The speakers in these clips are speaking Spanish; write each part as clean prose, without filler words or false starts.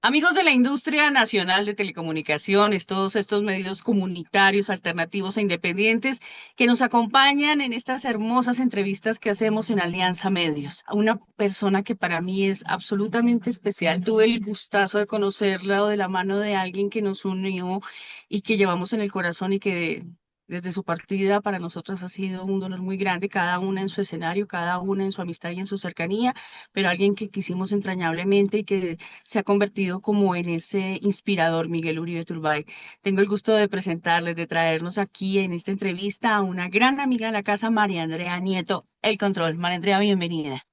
Amigos de la industria nacional de telecomunicaciones, todos estos medios comunitarios, alternativos e independientes que nos acompañan en estas hermosas entrevistas que hacemos en Alianza Medios. A una persona que para mí es absolutamente especial. Tuve el gustazo de conocerla o de la mano de alguien que nos unió y que llevamos en el corazón y que desde su partida para nosotros ha sido un dolor muy grande, cada una en su escenario, cada una en su amistad y en su cercanía, pero alguien que quisimos entrañablemente y que se ha convertido como en ese inspirador, Miguel Uribe Turbay. Tengo el gusto de presentarles, de traernos aquí en esta entrevista a una gran amiga de la casa, María Andrea Nieto, El Control. María Andrea, bienvenida.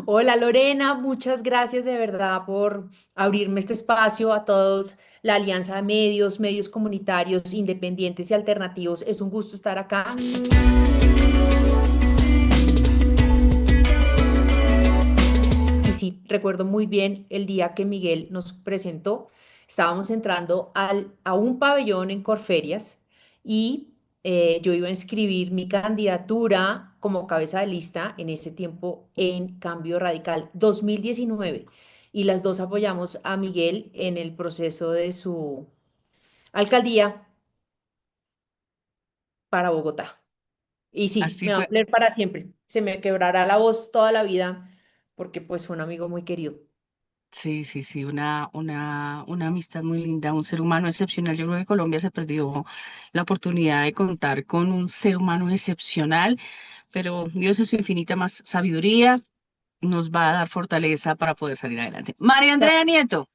Hola Lorena, muchas gracias de verdad por abrirme este espacio a todos, la Alianza de Medios, medios comunitarios, independientes y alternativos. Es un gusto estar acá. Y sí, recuerdo muy bien el día que Miguel nos presentó. Estábamos entrando a un pabellón en Corferias y yo iba a inscribir mi candidatura como cabeza de lista en ese tiempo en Cambio Radical 2019. Y las dos apoyamos a Miguel en el proceso de su alcaldía para Bogotá. Y sí, Así me va a fue. doler para siempre. Se me quebrará la voz toda la vida porque pues fue un amigo muy querido. Sí, sí, sí, una amistad muy linda, un ser humano excepcional. Yo creo que Colombia se perdió la oportunidad de contar con un ser humano excepcional, pero Dios en su infinita más sabiduría nos va a dar fortaleza para poder salir adelante. María Andrea Nieto.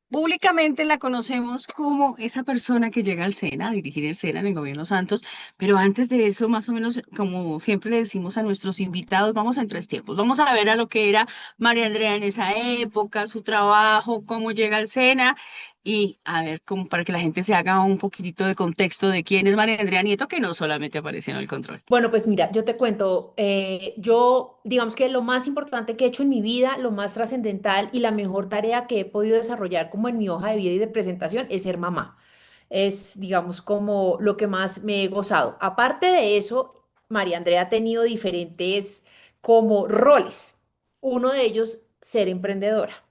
Públicamente la conocemos como esa persona que llega al SENA, a dirigir el SENA en el Gobierno Santos, pero antes de eso, más o menos, como siempre le decimos a nuestros invitados, vamos en tres tiempos. Vamos a ver a lo que era María Andrea en esa época, su trabajo, cómo llega al SENA y a ver, como para que la gente se haga un poquitito de contexto de quién es María Andrea Nieto, que no solamente aparece en el control. Bueno, pues mira, yo te cuento, yo digamos que lo más importante que he hecho en mi vida, lo más trascendental y la mejor tarea que he podido desarrollar como en mi hoja de vida y de presentación es ser mamá. Es, digamos, como lo que más me he gozado. Aparte de eso, María Andrea ha tenido diferentes como roles. Uno de ellos, ser emprendedora.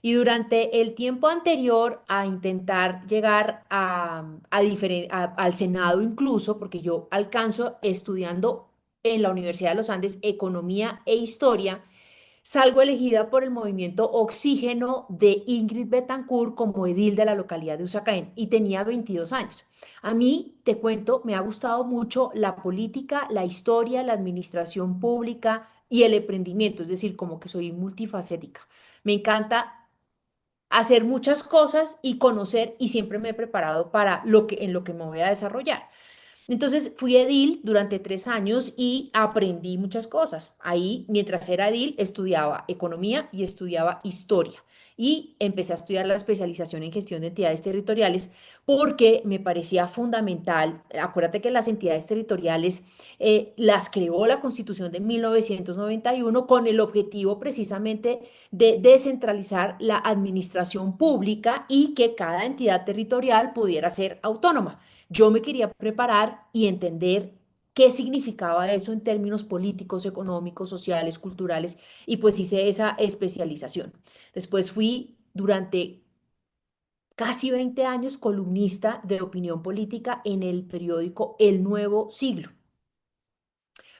Y durante el tiempo anterior a intentar llegar al Senado incluso, porque yo alcanzo estudiando en la Universidad de los Andes Economía e Historia, salgo elegida por el movimiento Oxígeno de Ingrid Betancourt como edil de la localidad de Usacaén y tenía 22 años. A mí, te cuento, me ha gustado mucho la política, la historia, la administración pública y el emprendimiento, es decir, como que soy multifacética. Me encanta hacer muchas cosas y conocer y siempre me he preparado para en lo que me voy a desarrollar. Entonces fui edil durante 3 años y aprendí muchas cosas. Ahí, mientras era edil, estudiaba economía y estudiaba historia. Y empecé a estudiar la especialización en gestión de entidades territoriales porque me parecía fundamental. Acuérdate que las entidades territoriales las creó la Constitución de 1991 con el objetivo precisamente de descentralizar la administración pública y que cada entidad territorial pudiera ser autónoma. Yo me quería preparar y entender qué significaba eso en términos políticos, económicos, sociales, culturales, y pues hice esa especialización. Después fui durante casi 20 años columnista de opinión política en el periódico El Nuevo Siglo.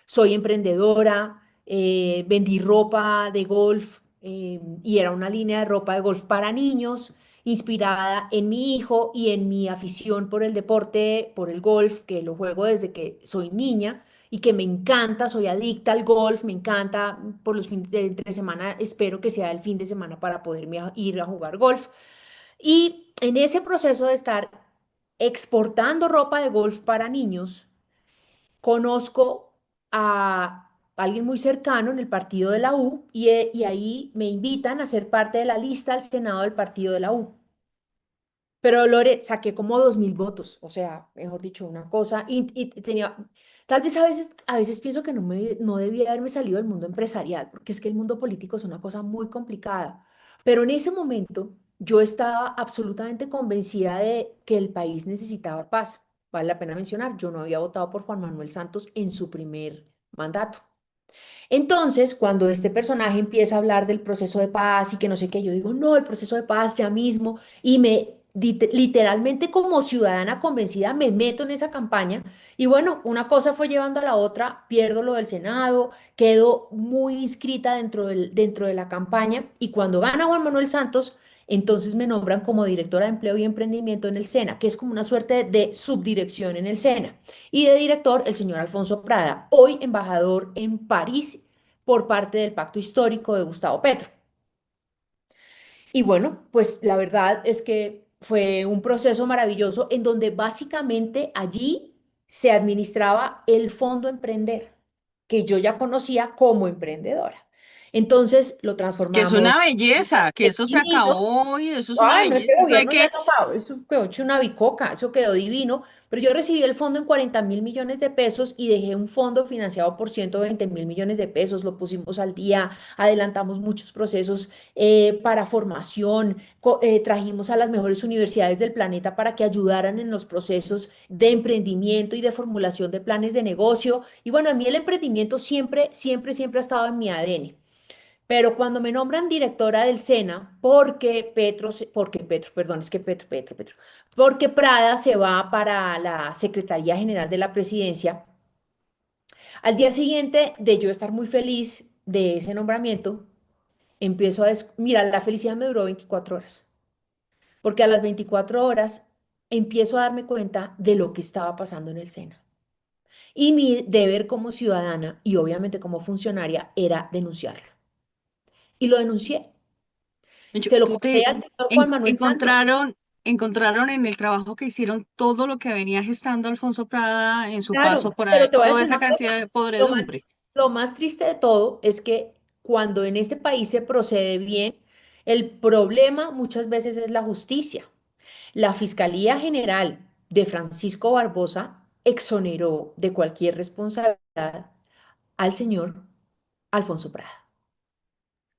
Soy emprendedora, vendí ropa de golf y era una línea de ropa de golf para niños, inspirada en mi hijo y en mi afición por el deporte, por el golf, que lo juego desde que soy niña y que me encanta, soy adicta al golf, me encanta por los fines de entre semana, espero que sea el fin de semana para poderme ir a jugar golf. Y en ese proceso de estar exportando ropa de golf para niños, conozco a alguien muy cercano en el partido de la U y ahí me invitan a ser parte de la lista al Senado del partido de la U. Pero Lore, saqué como 2000 votos, o sea, mejor dicho, una cosa, y tenía, tal vez a veces pienso que no debía haberme salido del mundo empresarial, porque es que el mundo político es una cosa muy complicada, pero en ese momento yo estaba absolutamente convencida de que el país necesitaba paz. Vale la pena mencionar, yo no había votado por Juan Manuel Santos en su primer mandato. Entonces, cuando este personaje empieza a hablar del proceso de paz y que no sé qué, yo digo, no, el proceso de paz ya mismo, y literalmente como ciudadana convencida me meto en esa campaña, y bueno, una cosa fue llevando a la otra, pierdo lo del Senado, quedo muy inscrita dentro de la campaña, y cuando gana Juan Manuel Santos, entonces me nombran como directora de Empleo y Emprendimiento en el SENA, que es como una suerte de subdirección en el SENA. Y de director, el señor Alfonso Prada, hoy embajador en París por parte del Pacto Histórico de Gustavo Petro. Y bueno, pues la verdad es que fue un proceso maravilloso en donde básicamente allí se administraba el Fondo Emprender, que yo ya conocía como emprendedora. Entonces lo Que es transformamos una belleza, que en eso se divino. acabó y eso es una Ay, no, este belleza. Eso hay gobierno se que, ha topado, eso quedó hecho una bicoca, eso quedó divino, pero yo recibí el fondo en 40.000 millones de pesos y dejé un fondo financiado por 120.000 millones de pesos, lo pusimos al día, adelantamos muchos procesos para formación, trajimos a las mejores universidades del planeta para que ayudaran en los procesos de emprendimiento y de formulación de planes de negocio. Y bueno, a mí el emprendimiento siempre, siempre, siempre ha estado en mi ADN. Pero cuando me nombran directora del SENA, porque Petro, perdón, es que Petro, porque Prada se va para la Secretaría General de la Presidencia, al día siguiente de yo estar muy feliz de ese nombramiento, empiezo mira, la felicidad me duró 24 horas, porque a las 24 horas empiezo a darme cuenta de lo que estaba pasando en el SENA. Y mi deber como ciudadana y obviamente como funcionaria era denunciarlo. Y lo denuncié. Se lo tú conté te al señor Juan Manuel Santos. encontraron en el trabajo que hicieron todo lo que venía gestando Alfonso Prada en su paso Claro, por ahí, pero te voy a toda decir esa una cosa. cantidad de Lo más, podredumbre. lo más triste de todo es que cuando en este país se procede bien, el problema muchas veces es la justicia. La Fiscalía General de Francisco Barbosa exoneró de cualquier responsabilidad al señor Alfonso Prada.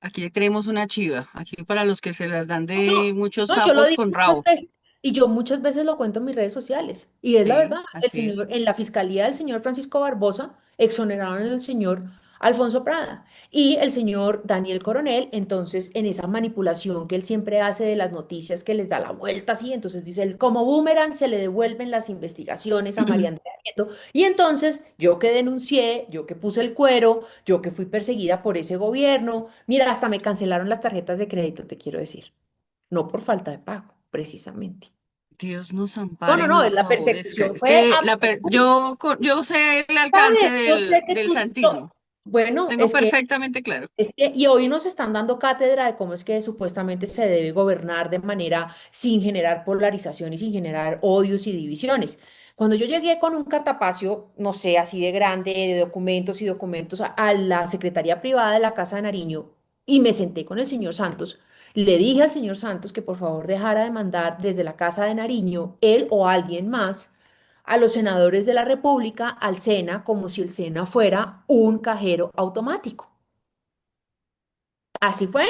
Aquí tenemos una chiva, aquí para los que se las dan Eso, de muchos no, yo lo sapos digo con muchas rabo. veces y yo muchas veces lo cuento en mis redes sociales. Y es la verdad, Sí, el así es. señor, en la fiscalía del señor Francisco Barbosa exoneraron al señor Alfonso Prada y el señor Daniel Coronel, entonces en esa manipulación que él siempre hace de las noticias que les da la vuelta así, entonces dice él, como boomerang se le devuelven las investigaciones a María Andrea Nieto. Y entonces yo que denuncié, yo que puse el cuero, yo que fui perseguida por ese gobierno, mira, hasta me cancelaron las tarjetas de crédito, te quiero decir. No por falta de pago, precisamente. Dios nos No, ampare no, y no, nos la favorezca. persecución Es fue que absoluta. yo sé el alcance ¿Sabes? Yo sé que del tú... santismo. Bueno, Tengo perfectamente claro. y hoy nos están dando cátedra de cómo es que supuestamente se debe gobernar de manera sin generar polarización y sin generar odios y divisiones. Cuando yo llegué con un cartapacio, no sé, así de grande, de documentos y documentos a la Secretaría Privada de la Casa de Nariño y me senté con el señor Santos, le dije al señor Santos que por favor dejara de mandar desde la Casa de Nariño, él o alguien más, a los senadores de la República al SENA como si el SENA fuera un cajero automático. Así fue.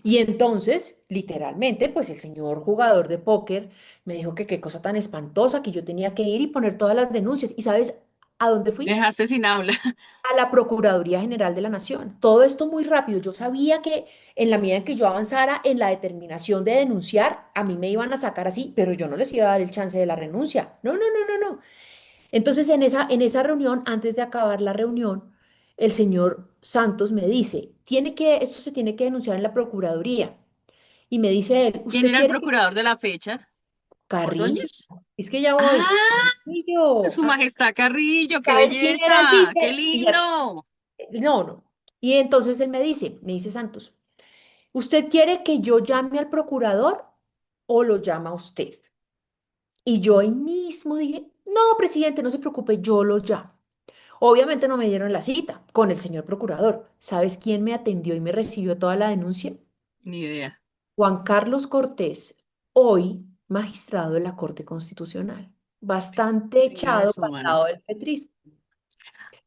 Y entonces, literalmente, pues el señor jugador de póker me dijo que qué cosa tan espantosa, que yo tenía que ir y poner todas las denuncias. ¿Y sabes a dónde Me fui? dejaste sin habla. A la Procuraduría General de la Nación. Todo esto muy rápido. Yo sabía que en la medida en que yo avanzara en la determinación de denunciar, a mí me iban a sacar así, pero yo no les iba a dar el chance de la renuncia. No, no, no, no, no. Entonces, en esa reunión, antes de acabar la reunión, el señor Santos me dice, esto se tiene que denunciar en la Procuraduría. Y me dice él, ¿Quién ¿usted era el quiere que procurador de la fecha? Carrillo? ¿Ordóñez? Es que ya voy. ¡Ah! Carrillo. Su Majestad Carrillo, qué ¿Sabes quién era el belleza, qué vice? lindo. No, no. Y entonces él me dice Santos, ¿usted quiere que yo llame al procurador o lo llama usted? Y yo ahí mismo dije, no, presidente, no se preocupe, yo lo llamo. Obviamente no me dieron la cita con el señor procurador. ¿Sabes quién me atendió y me recibió toda la denuncia? Ni idea. Juan Carlos Cortés, hoy magistrado de la Corte Constitucional, bastante Vida de echado su para el mano. lado del petrismo.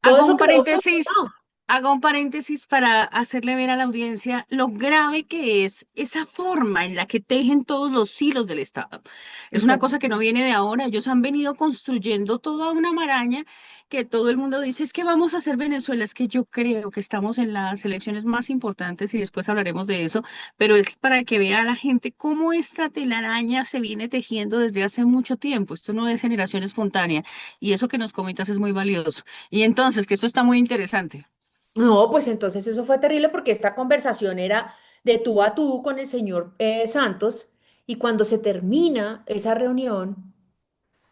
Todo Hago eso un quedó paréntesis, documentado. Hago un paréntesis para hacerle ver a la audiencia lo grave que es esa forma en la que tejen todos los hilos del Estado. Es una Exacto. cosa que no viene de ahora. Ellos han venido construyendo toda una maraña que todo el mundo dice, es que vamos a hacer Venezuela. Es que yo creo que estamos en las elecciones más importantes y después hablaremos de eso, pero es para que vea a la gente cómo esta telaraña se viene tejiendo desde hace mucho tiempo. Esto no es generación espontánea y eso que nos comentas es muy valioso. Y entonces, que esto está muy interesante. No, pues entonces eso fue terrible porque esta conversación era de tú a tú con el señor Santos y cuando se termina esa reunión,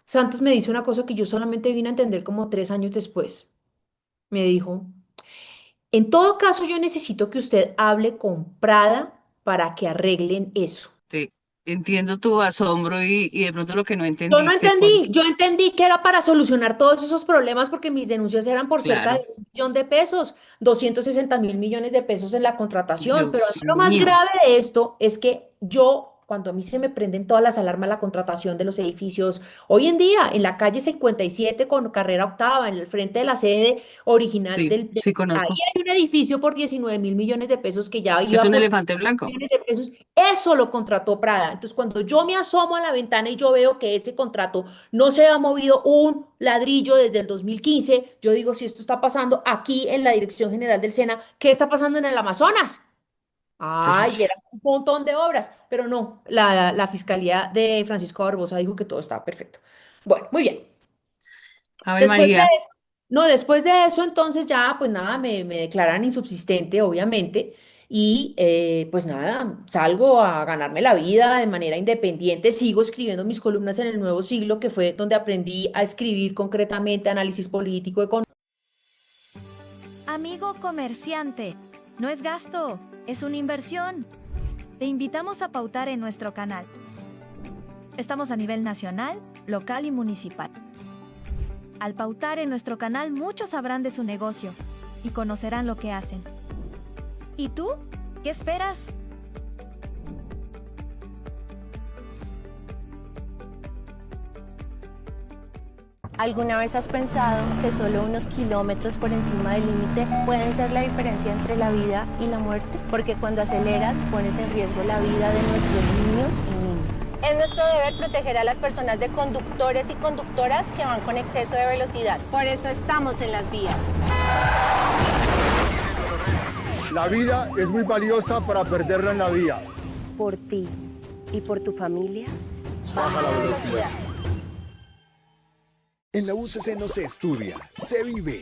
Santos me dice una cosa que yo solamente vine a entender como 3 años después. Me dijo, en todo caso yo necesito que usted hable con Prada para que arreglen eso. Te entiendo tu asombro y de pronto lo que no Yo no entendiste con, entendí, yo entendí que era para solucionar todos esos problemas porque mis denuncias eran por cerca claro, de 1 millón de pesos, 260.000 millones de pesos en la contratación, pero a mí Dios lo más mío, grave de esto es que yo, cuando a mí se me prenden todas las alarmas, la contratación de los edificios, hoy en día en la calle 57 con carrera octava, en el frente de la sede original sí, del sí ahí conozco. hay un edificio por 19.000 millones de pesos que ya Es iba un por elefante blanco. millones de pesos, eso lo contrató Prada. Entonces, cuando yo me asomo a la ventana y yo veo que ese contrato no se ha movido un ladrillo desde el 2015, yo digo, si esto está pasando aquí en la Dirección General del SENA, ¿qué está pasando en el Amazonas? Ay, Terrible. era un montón de obras, pero no, la Fiscalía de Francisco Barbosa dijo que todo estaba perfecto. Bueno, muy bien. Ave Después de María. eso, no, después de eso, entonces ya, pues nada, me declaran insubsistente, obviamente, y pues nada, salgo a ganarme la vida de manera independiente, sigo escribiendo mis columnas en el Nuevo Siglo, que fue donde aprendí a escribir concretamente análisis político, económico. Amigo comerciante, no es gasto, es una inversión. Te invitamos a pautar en nuestro canal. Estamos a nivel nacional, local y municipal. Al pautar en nuestro canal, muchos sabrán de su negocio y conocerán lo que hacen. ¿Y tú? ¿Qué esperas? ¿Alguna vez has pensado que solo unos kilómetros por encima del límite pueden ser la diferencia entre la vida y la muerte? Porque cuando aceleras pones en riesgo la vida de nuestros niños y niñas. Es nuestro deber proteger a las personas de conductores y conductoras que van con exceso de velocidad. Por eso estamos en las vías. La vida es muy valiosa para perderla en la vía. Por ti y por tu familia, Baja la velocidad. En la UCC no se estudia, se vive.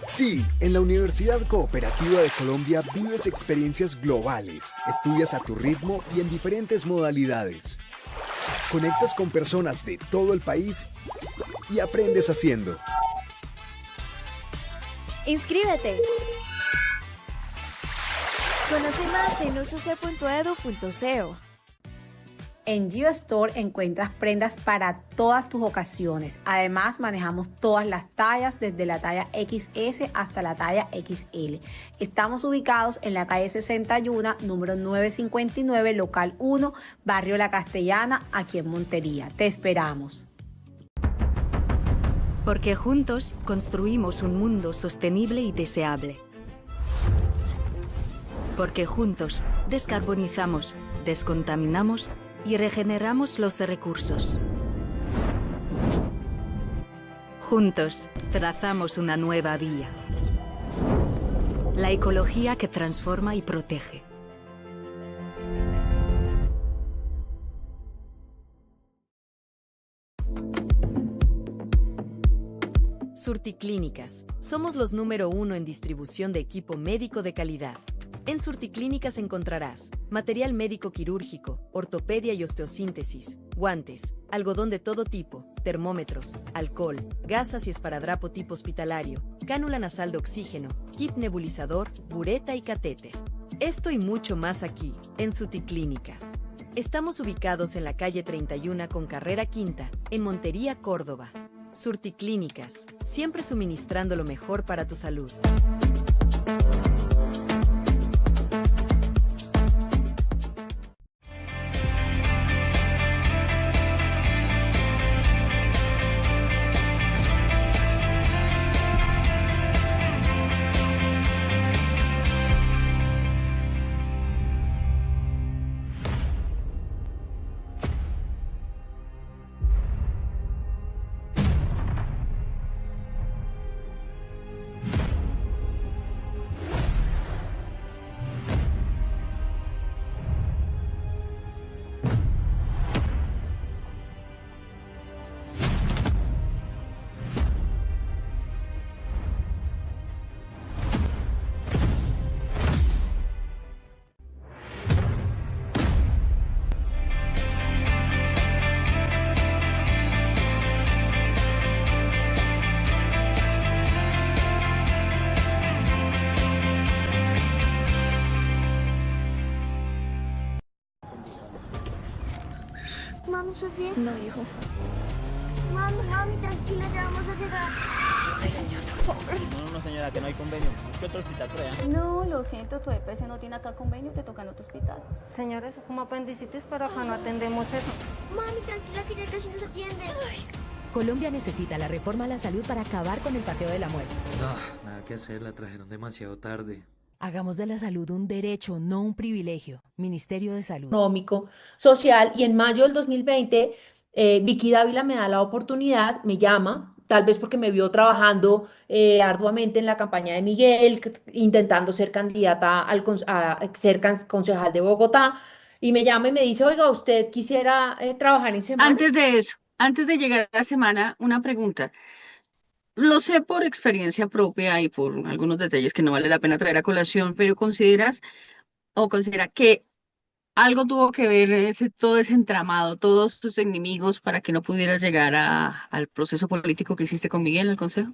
Sí, en la Universidad Cooperativa de Colombia vives experiencias globales, estudias a tu ritmo y en diferentes modalidades. Conectas con personas de todo el país y aprendes haciendo. ¡Inscríbete! Conoce más en ucc.edu.co. En GeoStore encuentras prendas para todas tus ocasiones. Además, manejamos todas las tallas, desde la talla XS hasta la talla XL. Estamos ubicados en la calle 61, número 959, local 1, barrio La Castellana, aquí en Montería. Te esperamos. Porque juntos construimos un mundo sostenible y deseable. Porque juntos descarbonizamos, descontaminamos y regeneramos los recursos. Juntos trazamos una nueva vía. La ecología que transforma y protege. Surticlínicas. Somos los número 1 en distribución de equipo médico de calidad. En Surticlínicas encontrarás material médico quirúrgico, ortopedia y osteosíntesis, guantes, algodón de todo tipo, termómetros, alcohol, gasas y esparadrapo tipo hospitalario, cánula nasal de oxígeno, kit nebulizador, bureta y catéter. Esto y mucho más aquí, en Surticlínicas. Estamos ubicados en la calle 31 con carrera quinta, en Montería, Córdoba. Surticlínicas, siempre suministrando lo mejor para tu salud. Mami, ¿estás bien? No, hijo. Mami, tranquila, ya vamos a llegar. Ay, señor, por favor. No, señora, que no hay convenio. ¿Qué otro hospital por allá? No, lo siento, tu EPS no tiene acá convenio, te toca en otro hospital. Señora, eso es como apendicitis, pero acá no atendemos eso. Mami, tranquila, que ya casi nos atiende. Colombia necesita la reforma a la salud para acabar con el paseo de la muerte. No, nada que hacer, la trajeron demasiado tarde. Hagamos de la salud un derecho, no un privilegio. Ministerio de Salud. Económico, social, y en mayo del 2020 Vicky Dávila me da la oportunidad, me llama, tal vez porque me vio trabajando arduamente en la campaña de Miguel, intentando ser candidata a ser concejal de Bogotá, y me llama y me dice, oiga, ¿usted quisiera trabajar en semana? Antes de eso, antes de llegar a la semana, una pregunta. Lo sé por experiencia propia y por algunos detalles que no vale la pena traer a colación, pero ¿consideras o considera que algo tuvo que ver todo ese entramado, todos tus enemigos para que no pudieras llegar al proceso político que hiciste con Miguel en el consejo?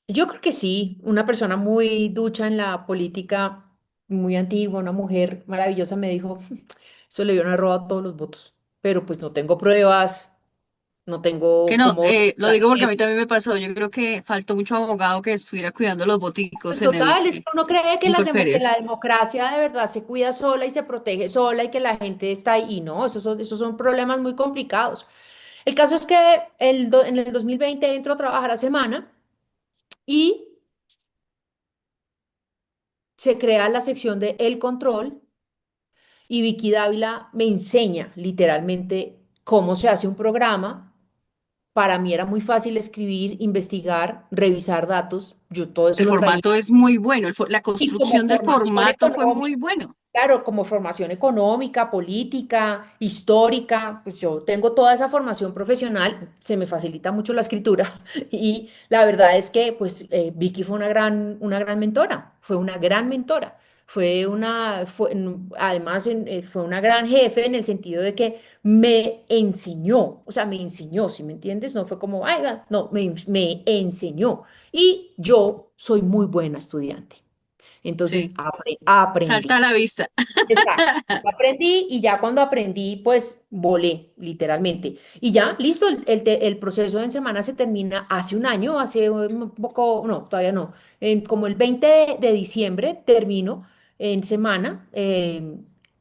Yo creo que sí, una persona muy ducha en la política, muy antigua, una mujer maravillosa me dijo, eso le vieron haber robado todos los votos, pero pues no tengo pruebas, no Que tengo no, cómo... lo digo porque a mí también me pasó. Yo creo que faltó mucho abogado que estuviera cuidando los Pues boticos total, es que uno cree que, en que Corferias. la democracia de verdad se cuida sola y se protege sola y que la gente está ahí. Y no, esos son problemas muy complicados. El caso es que en el 2020 entro a trabajar a semana y se crea la sección de El Control y Vicky Dávila me enseña literalmente cómo se hace un programa. Para mí era muy fácil escribir, investigar, revisar datos. Yo todo eso El lo traía. formato es muy bueno, la Y como construcción del formación formato fue económica. muy bueno. Claro, como formación económica, política, histórica, pues yo tengo toda esa formación profesional, se me facilita mucho la escritura y la verdad es que pues Vicky fue una gran mentora, fue una gran mentora, además fue una gran jefe en el sentido de que me enseñó, o sea, me enseñó, ¿si me entiendes? No fue como, ay, no, me enseñó y yo soy muy buena estudiante. Entonces Sí, salta a aprendí. la vista. Exacto. Aprendí y ya cuando aprendí, pues volé, literalmente. Y ya, listo, el proceso en semana se termina hace un año, hace un poco, no, todavía no, como el 20 de diciembre termino en semana.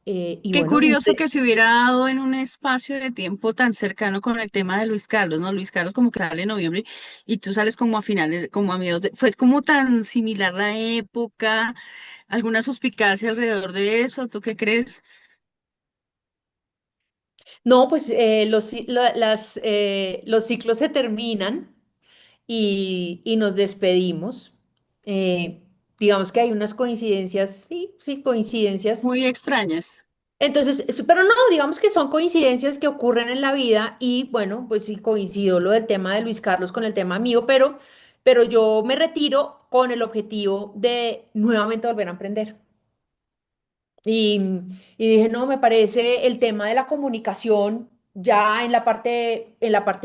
Y Qué bueno, curioso que se hubiera dado en un espacio de tiempo tan cercano con el tema de Luis Carlos, ¿no? Luis Carlos como que sale en noviembre y tú sales como a finales, como a mediados de... Fue como tan similar la época, alguna suspicacia alrededor de eso, ¿tú qué crees? no, pues los ciclos se terminan y nos despedimos. Digamos que hay unas coincidencias, sí, sí, coincidencias. Muy extrañas. Entonces, pero no, digamos que son coincidencias que ocurren en la vida y bueno, pues sí coincidió lo del tema de Luis Carlos con el tema mío, pero yo me retiro con el objetivo de nuevamente volver a emprender. Y, y dije, no, me parece el tema de la comunicación, ya en la parte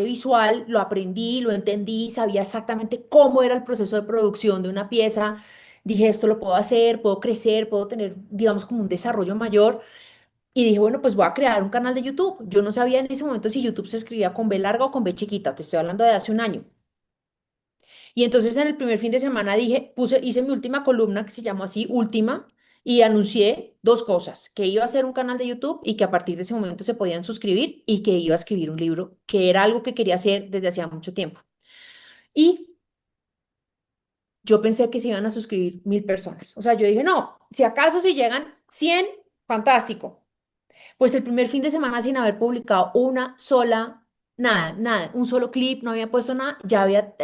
visual, lo aprendí, lo entendí, sabía exactamente cómo era el proceso de producción de una pieza. Dije, esto lo puedo hacer, puedo crecer, puedo tener, digamos, como un desarrollo mayor. Y dije, bueno, pues voy a crear un canal de YouTube. Yo no sabía en ese momento si YouTube se escribía con B larga o con B chiquita, te estoy hablando de hace un año. Y entonces en el primer fin de semana hice mi última columna que se llamó así, Última, y anuncié dos cosas, que iba a hacer un canal de YouTube y que a partir de ese momento se podían suscribir y que iba a escribir un libro, que era algo que quería hacer desde hacía mucho tiempo. Y yo pensé que se iban a suscribir 1.000 personas. O sea, yo dije, no, si acaso si llegan 100, fantástico. Pues el primer fin de semana sin haber publicado una sola, nada, nada, un solo clip, no había puesto nada,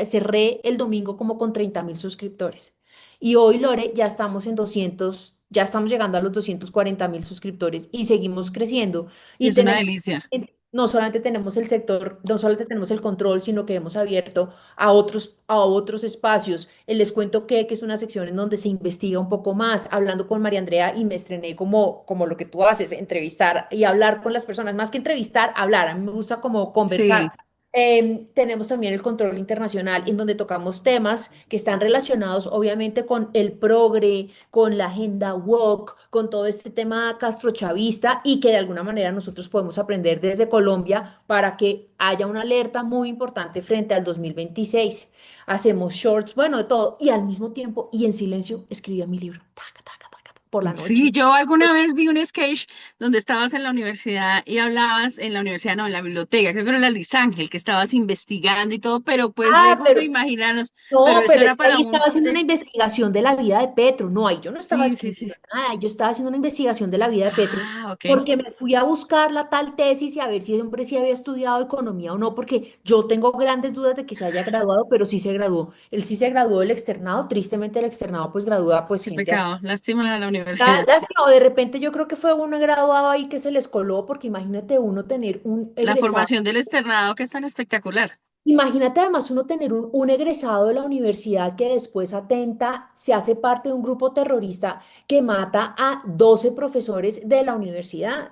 cerré el domingo como con 30.000 suscriptores. Y hoy, Lore, ya estamos en 200, ya estamos llegando a los 240.000 suscriptores y seguimos creciendo. Y Es una tenemos, delicia. no solamente tenemos el sector, no solamente tenemos el control, sino que hemos abierto a otros espacios. Les cuento que es una sección en donde se investiga un poco más, hablando con María Andrea y me estrené como lo que tú haces, entrevistar y hablar con las personas, más que entrevistar, hablar. A mí me gusta como conversar. Sí, Tenemos también el control internacional, en donde tocamos temas que están relacionados obviamente con el progre, con la agenda woke, con todo este tema castrochavista y que de alguna manera nosotros podemos aprender desde Colombia para que haya una alerta muy importante frente al 2026. Hacemos shorts, bueno, de todo, y al mismo tiempo y en silencio escribía mi libro, taca, taca, taca, por la Sí, noche. yo alguna vez vi un sketch donde estabas en la universidad y hablabas en la universidad, no, en la biblioteca, creo que era la Luis Ángel, que estabas investigando y todo, pero pues Ah, lejos de pero imaginarnos, pero no, eso pero era es que para ahí un estaba haciendo una proyecto. investigación de la vida de Petro. No, ahí yo no estaba Sí, sí, sí. escribiendo nada, yo estaba haciendo una investigación de la vida de Petro Ah, ok. porque me fui a buscar la tal tesis y a ver si ese hombre sí había estudiado economía o no, porque yo tengo grandes dudas de que se haya graduado, pero sí se graduó. Él sí se graduó del externado, tristemente el externado pues gradúa pues Qué gente así. pecado, lástima de la universidad. Lástima, o de repente yo creo que fue un graduado ahí que se les coló, porque imagínate uno tener un La egresado. formación del externado que es tan espectacular. Imagínate además uno tener un egresado de la universidad que después atenta, se hace parte de un grupo terrorista que mata a 12 profesores de la universidad.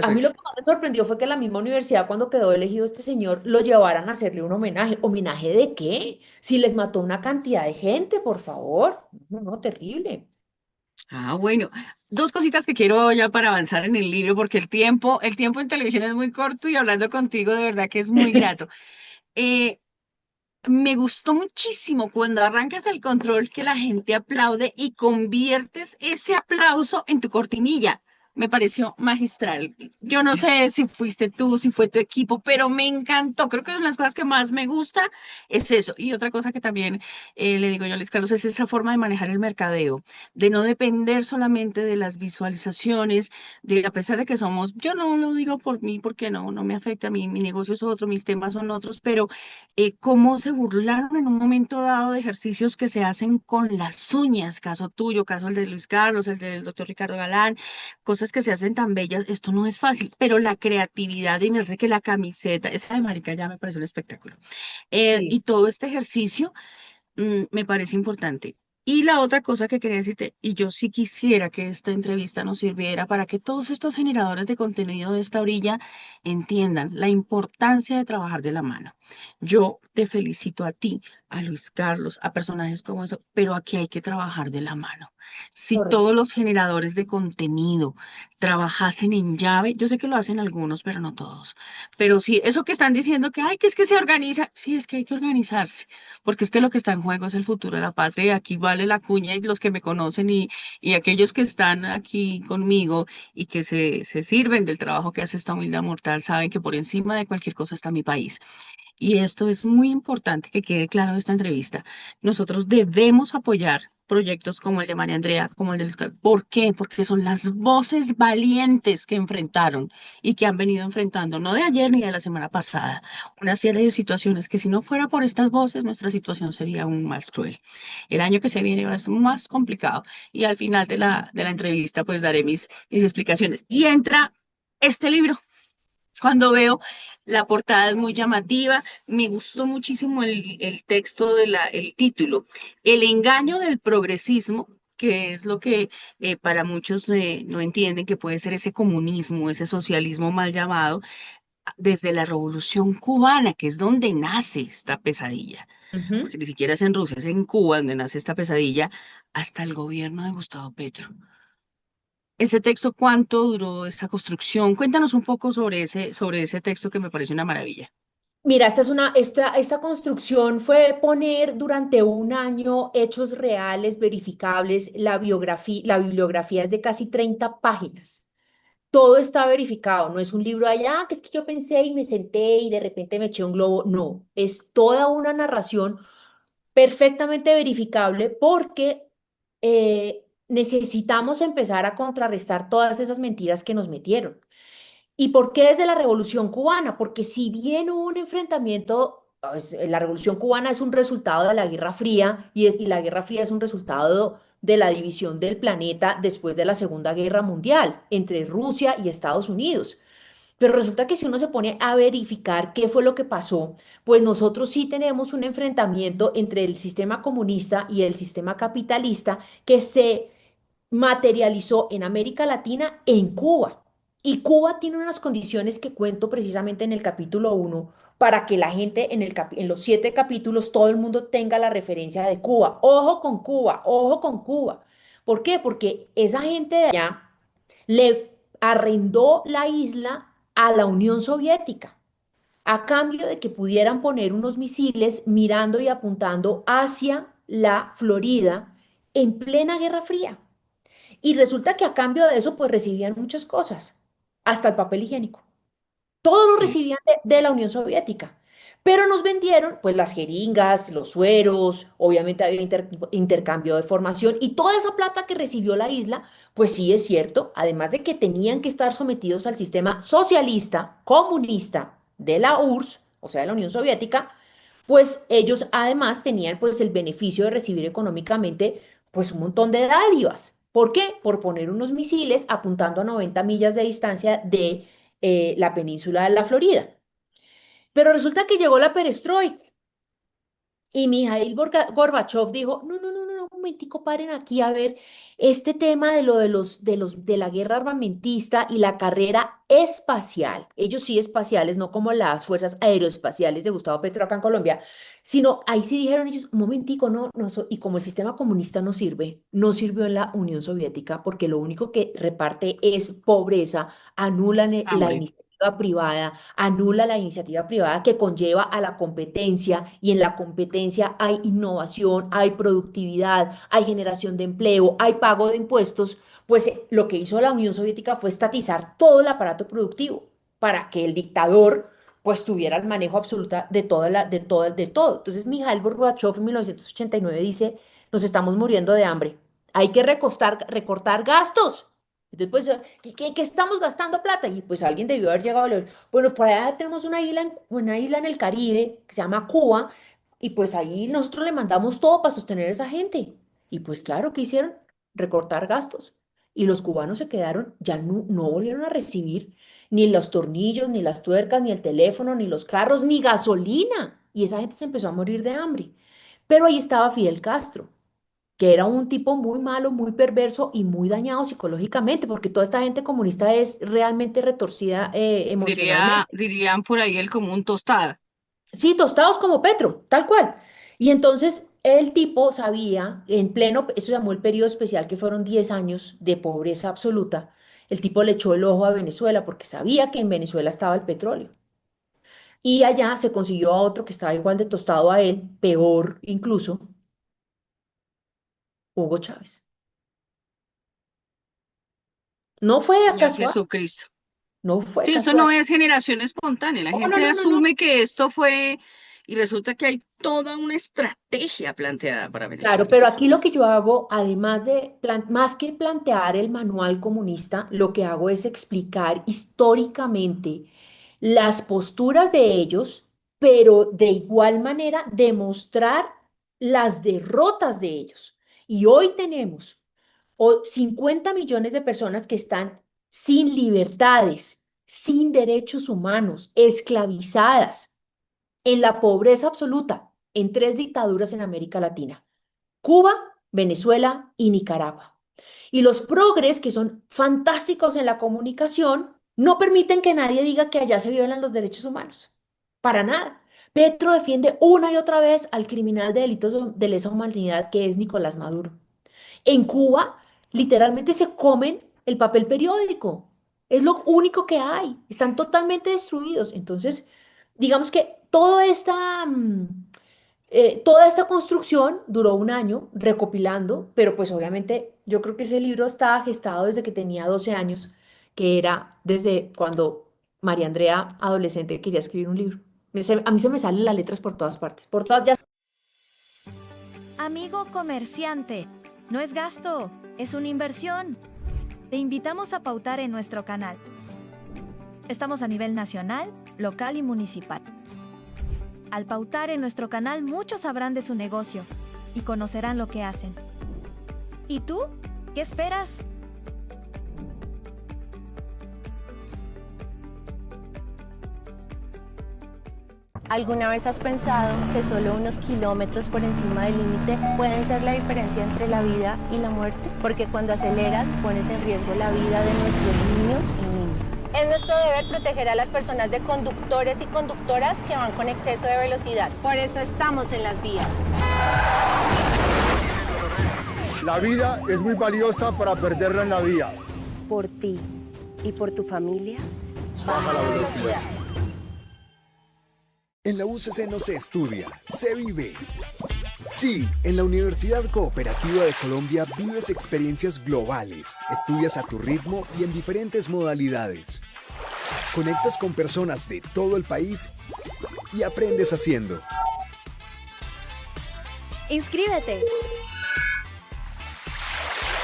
A mí Terrible. lo que más me sorprendió fue que la misma universidad, cuando quedó elegido este señor, lo llevaran a hacerle un homenaje. ¿Homenaje de qué? Si les mató una cantidad de gente, por favor. No, no, terrible. Ah, bueno. Dos cositas que quiero ya para avanzar en el libro, porque el tiempo en televisión es muy corto y hablando contigo de verdad que es muy grato. Eh, Me gustó muchísimo cuando arrancas el control que la gente aplaude y conviertes ese aplauso en tu cortinilla. Me pareció magistral. Yo no sé si fuiste tú, si fue tu equipo, pero me encantó. Creo que una de las cosas que más me gusta es eso. Y otra cosa que también le digo yo a Luis Carlos es esa forma de manejar el mercadeo, de no depender solamente de las visualizaciones, de a pesar de que somos, yo no lo digo por mí porque no me afecta a mí, mi negocio es otro, mis temas son otros, pero cómo se burlaron en un momento dado de ejercicios que se hacen con las uñas, caso tuyo, caso el de Luis Carlos, el del doctor Ricardo Galán, cosas que se hacen tan bellas, esto no es fácil, pero la creatividad y me hace que la camiseta, esa de marica ya me parece un espectáculo, Sí. y todo este ejercicio me parece importante. Y la otra cosa que quería decirte, y yo sí quisiera que esta entrevista nos sirviera para que todos estos generadores de contenido de esta orilla entiendan la importancia de trabajar de la mano. Yo te felicito a ti, a Luis Carlos, a personajes como eso, pero aquí hay que trabajar de la mano. Si Correcto. todos los generadores de contenido trabajasen en llave, yo sé que lo hacen algunos, pero no todos. Pero sí, eso que están diciendo que, ay, que es que se organiza, sí, es que hay que organizarse porque es que lo que está en juego es el futuro de la patria y aquí vale la cuña y los que me conocen y aquellos que están aquí conmigo y que se sirven del trabajo que hace esta humildad mortal saben que por encima de cualquier cosa está mi país. Y esto es muy importante que quede claro en esta entrevista. Nosotros debemos apoyar proyectos como el de María Andrea, como el de Luis Carlos. ¿Por qué? Porque son las voces valientes que enfrentaron y que han venido enfrentando, no de ayer ni de la semana pasada, una serie de situaciones que si no fuera por estas voces, nuestra situación sería aún más cruel. El año que se viene va a ser más complicado y al final de la entrevista pues daré mis explicaciones. Y entra este libro. Cuando veo la portada es muy llamativa, me gustó muchísimo el texto el título, El engaño del progresismo, que es lo que para muchos no entienden que puede ser ese comunismo, ese socialismo mal llamado, desde la Revolución Cubana, que es donde nace esta pesadilla, Ujú. porque ni siquiera es en Rusia, es en Cuba donde nace esta pesadilla, hasta el gobierno de Gustavo Petro. Ese texto, ¿cuánto duró esa construcción? Cuéntanos un poco sobre ese texto que me parece una maravilla. Mira, esta construcción fue poner durante un año hechos reales, verificables. La bibliografía es de casi 30 páginas. Todo está verificado, no es un libro allá, que es que yo pensé y me senté y de repente me eché un globo. No, es toda una narración perfectamente verificable porque necesitamos empezar a contrarrestar todas esas mentiras que nos metieron. ¿Y por qué desde la Revolución Cubana? Porque si bien hubo un enfrentamiento, pues, la Revolución Cubana es un resultado de la Guerra Fría y la Guerra Fría es un resultado de la división del planeta después de la Segunda Guerra Mundial entre Rusia y Estados Unidos. Pero resulta que si uno se pone a verificar qué fue lo que pasó, pues nosotros sí tenemos un enfrentamiento entre el sistema comunista y el sistema capitalista que se materializó en América Latina, en Cuba. Y Cuba tiene unas condiciones que cuento precisamente en el capítulo 1 para que la gente en los 7 capítulos, todo el mundo tenga la referencia de Cuba. Ojo con Cuba, ojo con Cuba. ¿Por qué? Porque esa gente de allá le arrendó la isla a la Unión Soviética a cambio de que pudieran poner unos misiles mirando y apuntando hacia la Florida en plena Guerra Fría. Y resulta que a cambio de eso, pues recibían muchas cosas, hasta el papel higiénico. Todo lo Sí. recibían de la Unión Soviética. Pero nos vendieron, pues, las jeringas, los sueros, obviamente había intercambio de formación y toda esa plata que recibió la isla, pues sí es cierto, además de que tenían que estar sometidos al sistema socialista, comunista de la URSS, o sea, de la Unión Soviética, pues ellos además tenían pues el beneficio de recibir económicamente pues un montón de dádivas. ¿Por qué? Por poner unos misiles apuntando a 90 millas de distancia de la península de la Florida. Pero resulta que llegó la perestroika y Mikhail Gorbachev dijo, no, no, no, no, no, un momentico, paren aquí a ver este tema de lo de la guerra armamentista y la carrera espacial. Ellos sí espaciales, no como las fuerzas aeroespaciales de Gustavo Petro acá en Colombia, sino ahí sí dijeron ellos, un momentico, no, no, y como el sistema comunista no sirve, no sirvió en la Unión Soviética porque lo único que reparte es pobreza, anulan la Hambre. iniciativa privada, anula la iniciativa privada que conlleva a la competencia y en la competencia hay innovación, hay productividad, hay generación de empleo, hay pago de impuestos, pues lo que hizo la Unión Soviética fue estatizar todo el aparato productivo para que el dictador pues tuviera el manejo absoluta de de todo. Entonces, Mikhail Gorbachev en 1989 dice, nos estamos muriendo de hambre, hay que recortar gastos. Entonces, pues, ¿qué estamos gastando plata? Y pues alguien debió haber llegado a leer, bueno, por allá tenemos una isla en el Caribe que se llama Cuba, y pues ahí nosotros le mandamos todo para sostener a esa gente. Y pues claro, ¿qué hicieron? Recortar gastos. Y los cubanos se quedaron, ya no volvieron a recibir ni los tornillos, ni las tuercas, ni el teléfono, ni los carros, ni gasolina. Y esa gente se empezó a morir de hambre. Pero ahí estaba Fidel Castro, que era un tipo muy malo, muy perverso y muy dañado psicológicamente, porque toda esta gente comunista es realmente retorcida emocionalmente. Dirían por ahí el común tostada. Sí, tostados como Petro, tal cual. Y entonces el tipo sabía, en pleno, eso se llamó el periodo especial, que fueron 10 años de pobreza absoluta, el tipo le echó el ojo a Venezuela porque sabía que en Venezuela estaba el petróleo. Y allá se consiguió a otro que estaba igual de tostado a él, peor incluso, Hugo Chávez. No fue Ya casual, Jesucristo. no fue Sí, esto no casual. es generación espontánea. La No, no, gente no, no, no. asume que esto fue y resulta que hay toda una estrategia planteada para Claro, Venezuela. pero aquí lo que yo hago, además de, más que plantear el manual comunista, lo que hago es explicar históricamente las posturas de ellos, pero de igual manera demostrar las derrotas de ellos. Y hoy tenemos 50 millones de personas que están sin libertades, sin derechos humanos, esclavizadas, en la pobreza absoluta, en 3 dictaduras en América Latina: Cuba, Venezuela y Nicaragua. Y los progres, que son fantásticos en la comunicación, no permiten que nadie diga que allá se violan los derechos humanos. Para nada. Petro defiende una y otra vez al criminal de delitos de lesa humanidad que es Nicolás Maduro. En Cuba, literalmente se comen el papel periódico. Es lo único que hay. Están totalmente destruidos. Entonces, digamos que toda esta construcción duró un año recopilando, pero pues obviamente yo creo que ese libro estaba gestado desde que tenía 12 años, que era desde cuando María Andrea, adolescente, quería escribir un libro. A mí se me salen las letras por todas partes, por todas, ya. Amigo comerciante, no es gasto, es una inversión. Te invitamos a pautar en nuestro canal. Estamos a nivel nacional, local y municipal. Al pautar en nuestro canal, muchos sabrán de su negocio y conocerán lo que hacen. ¿Y tú? ¿Qué esperas? ¿Alguna vez has pensado que solo unos kilómetros por encima del límite pueden ser la diferencia entre la vida y la muerte? Porque cuando aceleras pones en riesgo la vida de nuestros niños y niñas. Es nuestro deber proteger a las personas de conductores y conductoras que van con exceso de velocidad. Por eso estamos en las vías. La vida es muy valiosa para perderla en la vía. Por ti y por tu familia, baja la velocidad. En la UCC no se estudia, se vive. Sí, en la Universidad Cooperativa de Colombia vives experiencias globales, estudias a tu ritmo y en diferentes modalidades. Conectas con personas de todo el país y aprendes haciendo. ¡Inscríbete!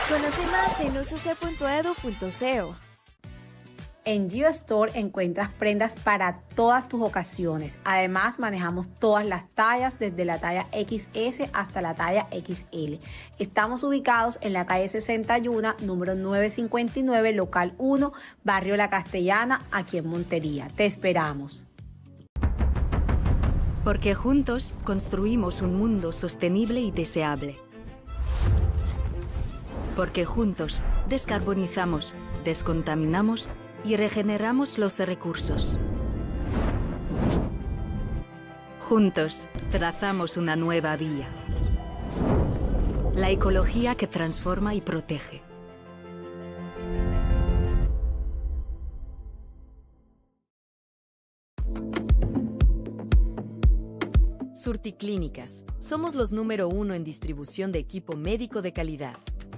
Conoce más en ucc.edu.co. En GeoStore encuentras prendas para todas tus ocasiones. Además, manejamos todas las tallas, desde la talla XS hasta la talla XL. Estamos ubicados en la calle 61, número 959, local 1, barrio La Castellana, aquí en Montería. Te esperamos. Porque juntos construimos un mundo sostenible y deseable. Porque juntos descarbonizamos, descontaminamos y regeneramos los recursos. Juntos trazamos una nueva vía. La ecología que transforma y protege. Surticlínicas. Somos los número 1 en distribución de equipo médico de calidad.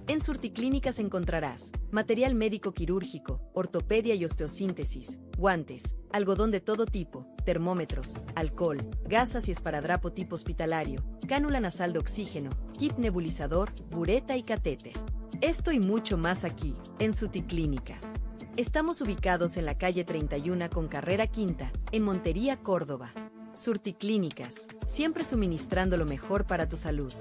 En Surticlínicas encontrarás material médico quirúrgico, ortopedia y osteosíntesis, guantes, algodón de todo tipo, termómetros, alcohol, gasas y esparadrapo tipo hospitalario, cánula nasal de oxígeno, kit nebulizador, bureta y catéter. Esto y mucho más aquí, en Surticlínicas. Estamos ubicados en la calle 31 con carrera quinta, en Montería, Córdoba. Surticlínicas, siempre suministrando lo mejor para tu salud.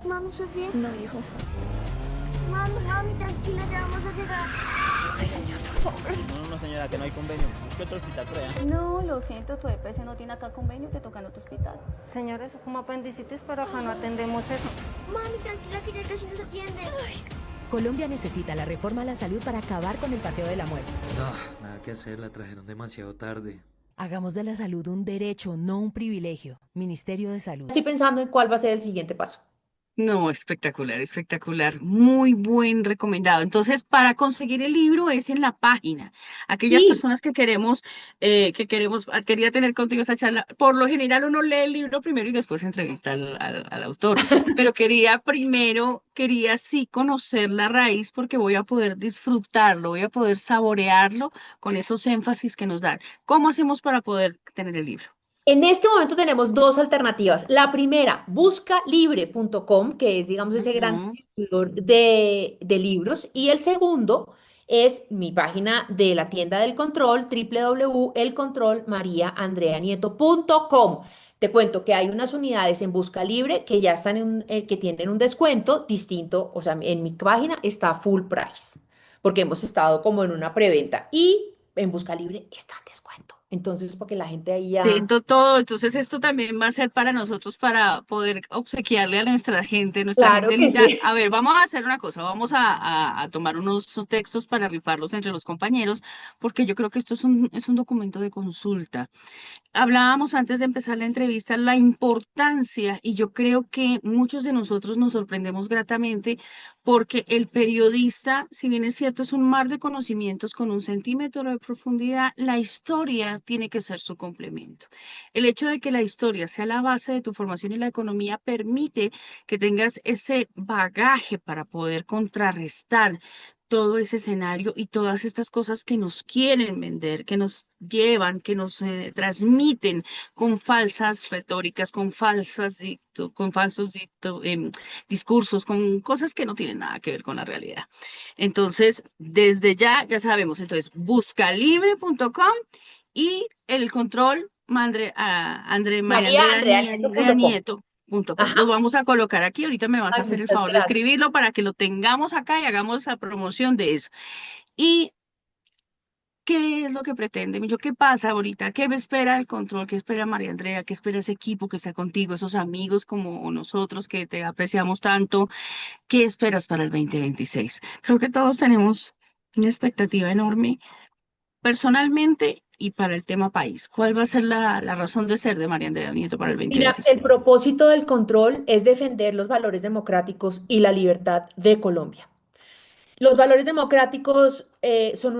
Mami, ¿estás bien? No, hijo. Mami, tranquila, ya vamos a llegar. Ay, señor, por favor. No, señora, que no hay convenio. ¿Qué otro hospital crea? No, lo siento, tu EPS no tiene acá convenio, te toca en otro hospital. Señora, eso es como apendicitis, pero acá no atendemos eso. Mami, tranquila, que ya casi nos atiende. Colombia necesita la reforma a la salud para acabar con el paseo de la muerte. No, nada que hacer, la trajeron demasiado tarde. Hagamos de la salud un derecho, no un privilegio. Ministerio de Salud. Estoy pensando en cuál va a ser el siguiente paso. No, espectacular, espectacular. Muy buen recomendado. Entonces, para conseguir el libro es en la página. Aquellas Sí. personas que queremos quería tener contigo esa charla. Por lo general uno lee el libro primero y después entrevista al autor. Pero quería sí conocer la raíz porque voy a poder disfrutarlo, voy a poder saborearlo con esos énfasis que nos dan. ¿Cómo hacemos para poder tener el libro? En este momento tenemos dos alternativas. La primera, buscalibre.com, que es, digamos, ese gran distribuidor de libros. Y el segundo es mi página de la tienda del control, www.elcontrolmariaandreanieto.com. Te cuento que hay unas unidades en Busca Libre que ya están que tienen un descuento distinto. O sea, en mi página está full price, porque hemos estado como en una preventa. Y en Busca Libre está en descuento. Entonces, para que la gente ahí Sí, ya... todo, entonces esto también va a ser para nosotros para poder obsequiarle a nuestra Claro gente que linda. sí. A ver, vamos a hacer una cosa, vamos a tomar unos textos para rifarlos entre los compañeros, porque yo creo que esto es un documento de consulta. Hablábamos antes de empezar la entrevista la importancia y yo creo que muchos de nosotros nos sorprendemos gratamente porque el periodista, si bien es cierto, es un mar de conocimientos con un centímetro de profundidad, la historia tiene que ser su complemento. El hecho de que la historia sea la base de tu formación y la economía permite que tengas ese bagaje para poder contrarrestar todo ese escenario y todas estas cosas que nos quieren vender, que nos llevan, que nos transmiten con falsas retóricas, con falsos discursos, con cosas que no tienen nada que ver con la realidad. Entonces, desde ya sabemos, entonces, buscalibre.com y el control María Andrea MariaAndreaNieto.com. Nieto.com. Ajá. Lo vamos a colocar aquí. Ahorita me vas a Ay, hacer el muchas favor de gracias. escribirlo para que lo tengamos acá y hagamos la promoción de eso. ¿Y qué es lo que pretende? Yo, ¿qué pasa ahorita? ¿Qué me espera el control? ¿Qué espera María Andrea? ¿Qué espera ese equipo que está contigo, esos amigos como nosotros que te apreciamos tanto? ¿Qué esperas para el 2026? Creo que todos tenemos una expectativa enorme personalmente y para el tema país. ¿Cuál va a ser la razón de ser de María Andrea Nieto para el Mira, 2026? el propósito del control es defender los valores democráticos y la libertad de Colombia. Los valores democráticos son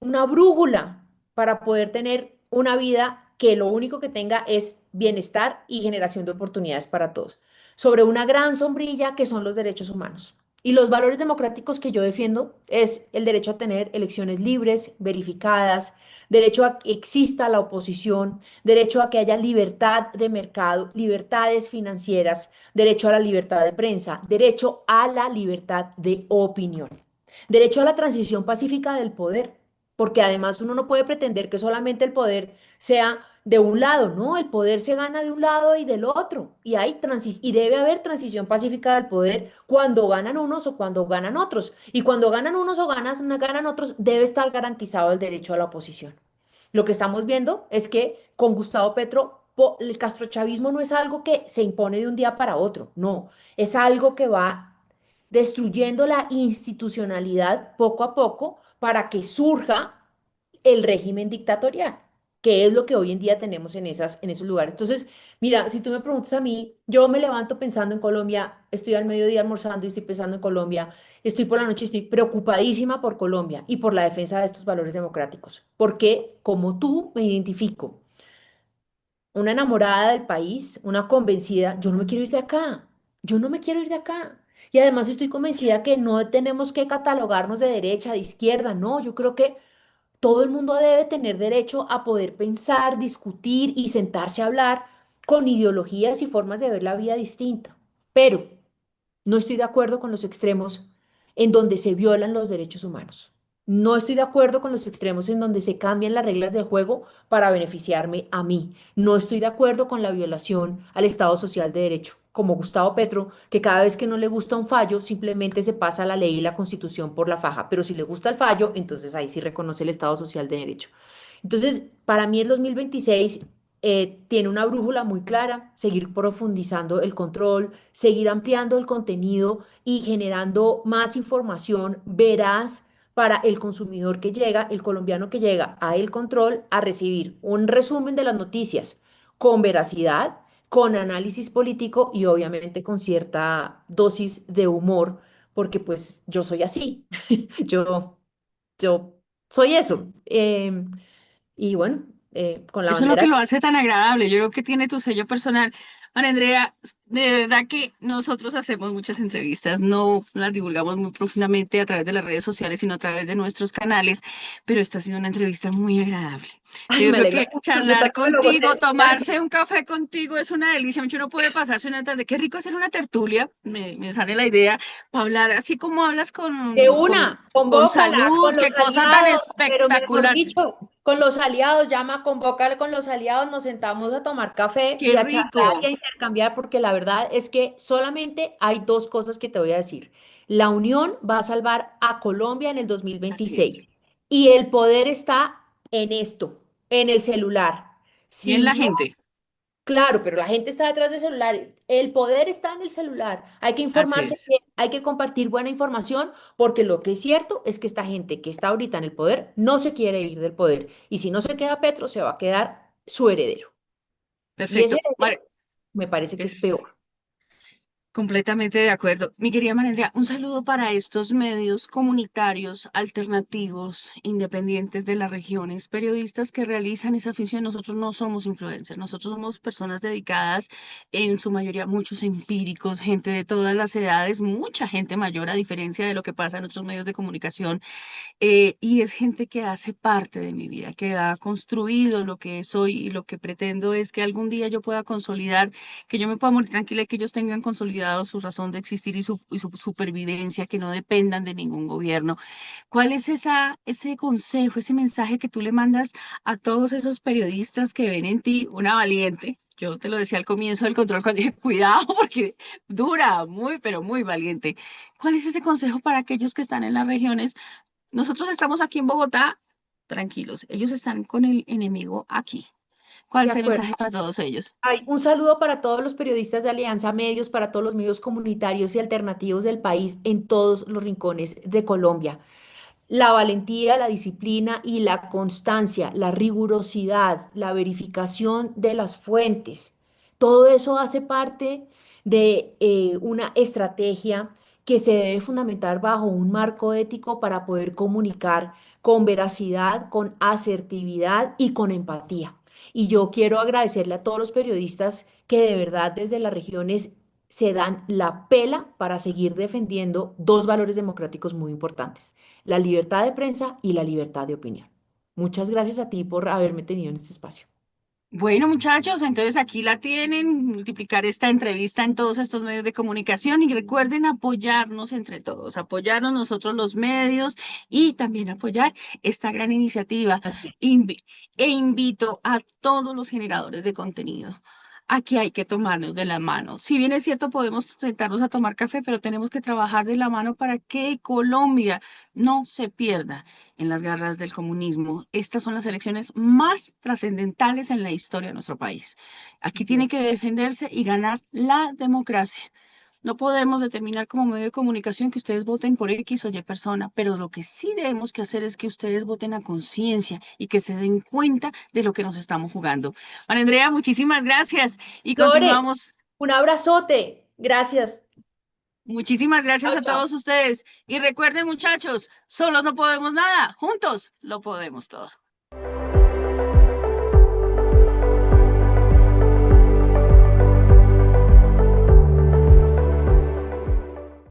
una brújula para poder tener una vida que lo único que tenga es bienestar y generación de oportunidades para todos, sobre una gran sombrilla que son los derechos humanos. Y los valores democráticos que yo defiendo es el derecho a tener elecciones libres, verificadas, derecho a que exista la oposición, derecho a que haya libertad de mercado, libertades financieras, derecho a la libertad de prensa, derecho a la libertad de opinión, derecho a la transición pacífica del poder, porque además uno no puede pretender que solamente el poder sea de un lado, no, el poder se gana de un lado y del otro, y debe haber transición pacífica del poder cuando ganan unos o cuando ganan otros, y cuando ganan unos o ganan otros, debe estar garantizado el derecho a la oposición. Lo que estamos viendo es que con Gustavo Petro, el castrochavismo no es algo que se impone de un día para otro, no, es algo que va destruyendo la institucionalidad poco a poco para que surja el régimen dictatorial, que es lo que hoy en día tenemos en esos lugares. Entonces, mira, si tú me preguntas a mí, yo me levanto pensando en Colombia, estoy al mediodía almorzando y estoy pensando en Colombia, estoy por la noche, estoy preocupadísima por Colombia y por la defensa de estos valores democráticos, porque como tú me identifico, una enamorada del país, una convencida, yo no me quiero ir de acá, yo no me quiero ir de acá. Y además estoy convencida que no tenemos que catalogarnos de derecha, de izquierda, no, yo creo que todo el mundo debe tener derecho a poder pensar, discutir y sentarse a hablar con ideologías y formas de ver la vida distinta. Pero no estoy de acuerdo con los extremos en donde se violan los derechos humanos. No estoy de acuerdo con los extremos en donde se cambian las reglas del juego para beneficiarme a mí. No estoy de acuerdo con la violación al Estado Social de Derecho, como Gustavo Petro, que cada vez que no le gusta un fallo, simplemente se pasa la ley y la Constitución por la faja. Pero si le gusta el fallo, entonces ahí sí reconoce el Estado Social de Derecho. Entonces, para mí el 2026 tiene una brújula muy clara, seguir profundizando el control, seguir ampliando el contenido y generando más información veraz para el consumidor que llega, el colombiano que llega a el control, a recibir un resumen de las noticias con veracidad, con análisis político y obviamente con cierta dosis de humor, porque pues yo soy así, yo, yo soy eso. Y bueno, con la Eso es lo bandera. que lo hace tan agradable. Yo creo que tiene tu sello personal. María Andrea, de verdad que nosotros hacemos muchas entrevistas, no las divulgamos muy profundamente a través de las redes sociales, sino a través de nuestros canales, pero esta ha sido una entrevista muy agradable. Ay, Yo me creo alegra que mucho, yo charlar también me lo gocé. contigo, tomarse Gracias. un café contigo es una delicia. Mucho uno puede pasarse una tarde. Qué rico hacer una tertulia, me sale la idea, para hablar así como hablas De con, una, con convócala salud, con qué los cosa tan aliados, pero mejor espectacular. dicho, con los aliados, llama, convócala con los aliados, nos sentamos a tomar café y Qué a charlar y rico. a intercambiar, porque la verdad es que solamente hay dos cosas que te voy a decir. La unión va a salvar a Colombia en el Así es. 2026 y el poder está en esto, en el celular. Y en Si la no, gente. claro, pero la gente está detrás del celular. El poder está en el celular. Hay que Así informarse es. bien, hay que compartir buena información, porque lo que es cierto es que esta gente que está ahorita en el poder no se quiere ir del poder. Y si no se queda Petro, se va a quedar su heredero. Y ese Perfecto. heredero me parece que es Es peor. completamente de acuerdo. Mi querida María, un saludo para estos medios comunitarios, alternativos, independientes de las regiones, periodistas que realizan esa afición. Nosotros no somos influencers, nosotros somos personas dedicadas, en su mayoría muchos empíricos, gente de todas las edades, mucha gente mayor, a diferencia de lo que pasa en otros medios de comunicación. Y es gente que hace parte de mi vida, que ha construido lo que soy, y lo que pretendo es que algún día yo pueda consolidar, que yo me pueda morir tranquila y que ellos tengan consolidado su razón de existir y su supervivencia, que no dependan de ningún gobierno. ¿Cuál es ese consejo, ese mensaje que tú le mandas a todos esos periodistas que ven en ti una valiente? Yo te lo decía al comienzo del control cuando dije, cuidado, porque dura, muy, pero muy valiente. ¿Cuál es ese consejo para aquellos que están en las regiones? Nosotros estamos aquí en Bogotá, tranquilos. Ellos están con el enemigo aquí. ¿Cuál De es el acuerdo. mensaje para todos ellos? Ay, un saludo para todos los periodistas de Alianza Medios, para todos los medios comunitarios y alternativos del país en todos los rincones de Colombia. La valentía, la disciplina y la constancia, la rigurosidad, la verificación de las fuentes, todo eso hace parte de una estrategia que se debe fundamentar bajo un marco ético para poder comunicar con veracidad, con asertividad y con empatía. Y yo quiero agradecerle a todos los periodistas que de verdad desde las regiones se dan la pela para seguir defendiendo dos valores democráticos muy importantes: la libertad de prensa y la libertad de opinión. Muchas gracias a ti por haberme tenido en este espacio. Bueno, muchachos, entonces aquí la tienen, multiplicar esta entrevista en todos estos medios de comunicación y recuerden apoyarnos entre todos, apoyarnos nosotros los medios y también apoyar esta gran iniciativa. Así es. E invito a todos los generadores de contenido. Aquí hay que tomarnos de la mano. Si bien es cierto, podemos sentarnos a tomar café, pero tenemos que trabajar de la mano para que Colombia no se pierda en las garras del comunismo. Estas son las elecciones más trascendentales en la historia de nuestro país. Aquí Así tiene es. que defenderse y ganar la democracia. No podemos determinar como medio de comunicación que ustedes voten por X o Y persona, pero lo que sí debemos que hacer es que ustedes voten a conciencia y que se den cuenta de lo que nos estamos jugando. María Andrea, muchísimas gracias y Lore, continuamos. un abrazote. Gracias. Muchísimas gracias Chao, a chao. todos ustedes. Y recuerden, muchachos, solos no podemos nada, juntos lo podemos todo.